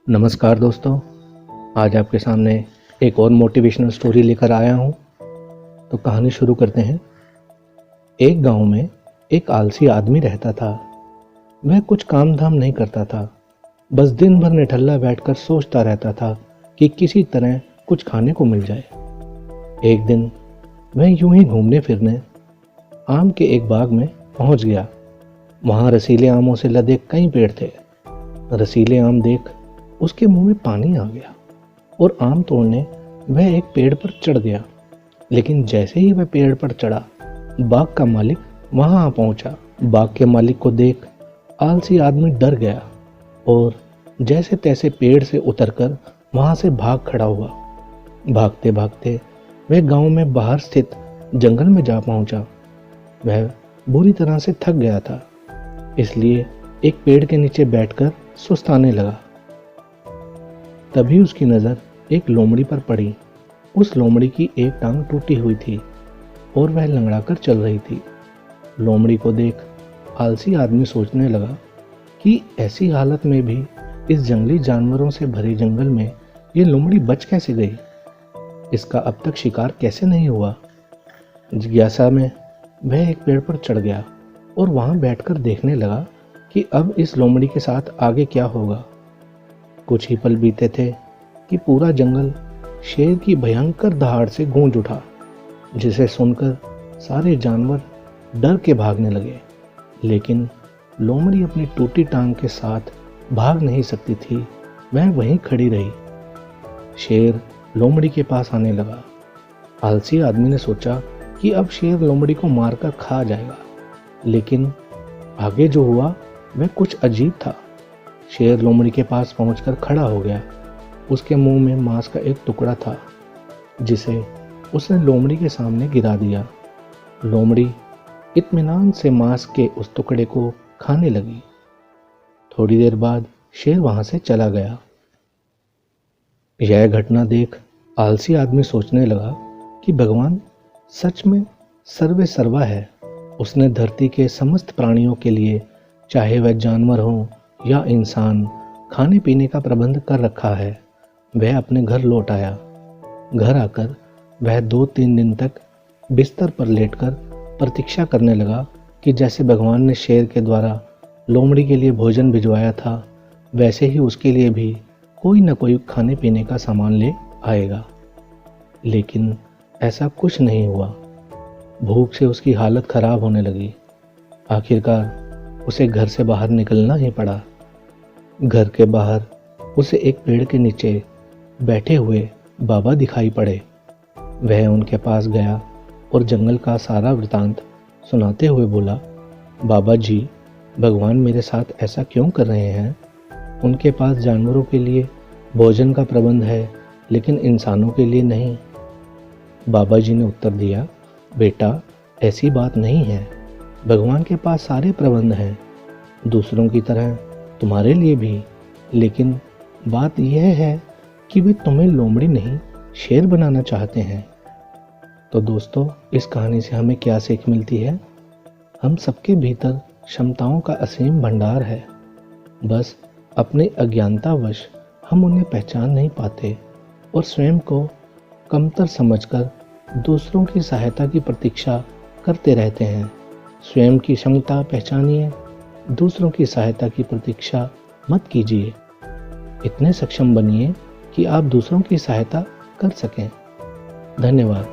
नमस्कार दोस्तों, आज आपके सामने एक और मोटिवेशनल स्टोरी लेकर आया हूँ। तो कहानी शुरू करते हैं। एक गांव में एक आलसी आदमी रहता था। वह कुछ काम धाम नहीं करता था, बस दिन भर निठल्ला बैठकर सोचता रहता था कि किसी तरह कुछ खाने को मिल जाए। एक दिन वह यूं ही घूमने फिरने आम के एक बाग में पहुंच गया। वहां रसीले आमों से लदे कई पेड़ थे। रसीले आम देख उसके मुंह में पानी आ गया और आम तोड़ने वह एक पेड़ पर चढ़ गया। लेकिन जैसे ही वह पेड़ पर चढ़ा, बाग का मालिक वहां आ पहुंचा। बाग के मालिक को देख आलसी आदमी डर गया और जैसे तैसे पेड़ से उतरकर वहां से भाग खड़ा हुआ। भागते भागते वह गांव में बाहर स्थित जंगल में जा पहुंचा। वह बुरी तरह से थक गया था, इसलिए एक पेड़ के नीचे बैठकर सुस्ताने लगा। तभी उसकी नज़र एक लोमड़ी पर पड़ी। उस लोमड़ी की एक टांग टूटी हुई थी और वह लंगड़ाकर चल रही थी। लोमड़ी को देख आलसी आदमी सोचने लगा कि ऐसी हालत में भी इस जंगली जानवरों से भरे जंगल में ये लोमड़ी बच कैसे गई, इसका अब तक शिकार कैसे नहीं हुआ। जिज्ञासा में वह एक पेड़ पर चढ़ गया और वहां बैठकर देखने लगा कि अब इस लोमड़ी के साथ आगे क्या होगा। कुछ ही पल बीते थे कि पूरा जंगल शेर की भयंकर दहाड़ से गूंज उठा, जिसे सुनकर सारे जानवर डर के भागने लगे। लेकिन लोमड़ी अपनी टूटी टांग के साथ भाग नहीं सकती थी, वह वहीं खड़ी रही। शेर लोमड़ी के पास आने लगा। आलसी आदमी ने सोचा कि अब शेर लोमड़ी को मारकर खा जाएगा, लेकिन आगे जो हुआ वह कुछ अजीब था। शेर लोमड़ी के पास पहुंचकर खड़ा हो गया। उसके मुंह में मांस का एक टुकड़ा था, जिसे उसने लोमड़ी के सामने गिरा दिया। लोमड़ी इत्मीनान से मांस के उस टुकड़े को खाने लगी। थोड़ी देर बाद शेर वहां से चला गया। यह घटना देख आलसी आदमी सोचने लगा कि भगवान सच में सर्वे सर्वा है। उसने धरती के समस्त प्राणियों के लिए, चाहे वह जानवर हो या इंसान, खाने पीने का प्रबंध कर रखा है। वह अपने घर लौट आया। घर आकर वह 2-3 दिन तक बिस्तर पर लेटकर प्रतीक्षा करने लगा कि जैसे भगवान ने शेर के द्वारा लोमड़ी के लिए भोजन भिजवाया था, वैसे ही उसके लिए भी कोई न कोई खाने पीने का सामान ले आएगा। लेकिन ऐसा कुछ नहीं हुआ। भूख से उसकी हालत खराब होने लगी। आखिरकार उसे घर से बाहर निकलना ही पड़ा। घर के बाहर उसे एक पेड़ के नीचे बैठे हुए बाबा दिखाई पड़े। वह उनके पास गया और जंगल का सारा वृतांत सुनाते हुए बोला, बाबा जी, भगवान मेरे साथ ऐसा क्यों कर रहे हैं? उनके पास जानवरों के लिए भोजन का प्रबंध है, लेकिन इंसानों के लिए नहीं। बाबा जी ने उत्तर दिया, बेटा, ऐसी बात नहीं है। भगवान के पास सारे प्रबंध हैं, दूसरों की तरह तुम्हारे लिए भी। लेकिन बात यह है कि वे तुम्हें लोमड़ी नहीं, शेर बनाना चाहते हैं। तो दोस्तों, इस कहानी से हमें क्या सीख मिलती है? हम सबके भीतर क्षमताओं का असीम भंडार है, बस अपने अज्ञानतावश हम उन्हें पहचान नहीं पाते और स्वयं को कमतर समझकर दूसरों की सहायता की प्रतीक्षा करते रहते हैं। स्वयं की क्षमता पहचानिए, दूसरों की सहायता की प्रतीक्षा मत कीजिए। इतने सक्षम बनिए कि आप दूसरों की सहायता कर सकें। धन्यवाद।